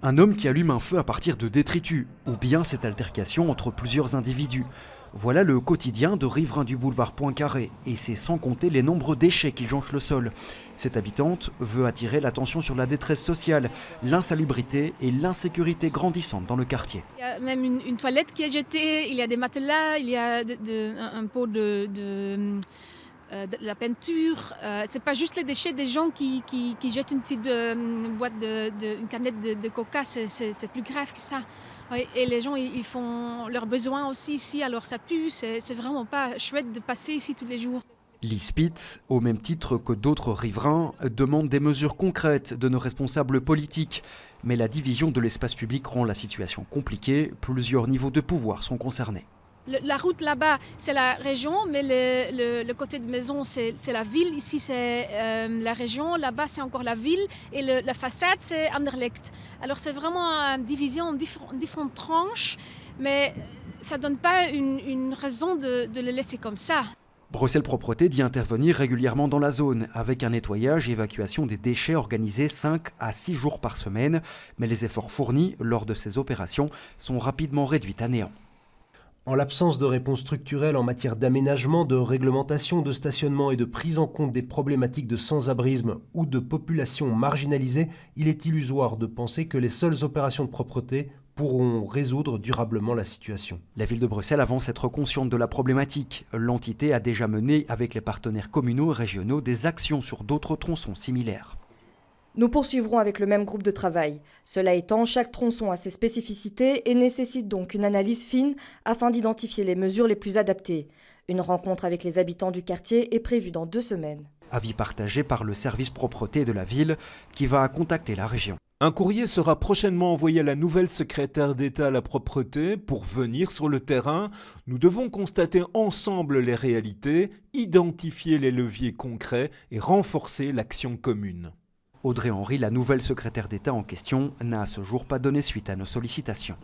Un homme qui allume un feu à partir de détritus, ou bien cette altercation entre plusieurs individus. Voilà le quotidien de riverains du boulevard Poincaré, et c'est sans compter les nombreux déchets qui jonchent le sol. Cette habitante veut attirer l'attention sur la détresse sociale, l'insalubrité et l'insécurité grandissante dans le quartier. Il y a même une toilette qui est jetée, il y a des matelas, il y a un pot de la peinture. C'est pas juste les déchets des gens qui jettent une petite boîte, une canette de coca, c'est plus grave que ça. Oui, et les gens ils font leurs besoins aussi ici, alors ça pue, c'est vraiment pas chouette de passer ici tous les jours. Lise Pitt, au même titre que d'autres riverains, demande des mesures concrètes de nos responsables politiques. Mais la division de l'espace public rend la situation compliquée, plusieurs niveaux de pouvoir sont concernés. La route là-bas, c'est la région, mais le côté de maison, c'est la ville. Ici, c'est la région. Là-bas, c'est encore la ville. Et la façade, c'est Anderlecht. Alors, c'est vraiment une division en différentes tranches, mais ça ne donne pas une raison de le laisser comme ça. Bruxelles Propreté dit intervenir régulièrement dans la zone, avec un nettoyage et évacuation des déchets organisés 5 à 6 jours par semaine. Mais les efforts fournis lors de ces opérations sont rapidement réduits à néant. En l'absence de réponse structurelle en matière d'aménagement, de réglementation, de stationnement et de prise en compte des problématiques de sans-abrisme ou de populations marginalisées, il est illusoire de penser que les seules opérations de propreté pourront résoudre durablement la situation. La ville de Bruxelles avance être consciente de la problématique. L'entité a déjà mené avec les partenaires communaux et régionaux des actions sur d'autres tronçons similaires. Nous poursuivrons avec le même groupe de travail. Cela étant, chaque tronçon a ses spécificités et nécessite donc une analyse fine afin d'identifier les mesures les plus adaptées. Une rencontre avec les habitants du quartier est prévue dans 2 semaines. Avis partagé par le service propreté de la ville qui va contacter la région. Un courrier sera prochainement envoyé à la nouvelle secrétaire d'État à la propreté pour venir sur le terrain. Nous devons constater ensemble les réalités, identifier les leviers concrets et renforcer l'action commune. Audrey Henry, la nouvelle secrétaire d'État en question, n'a à ce jour pas donné suite à nos sollicitations.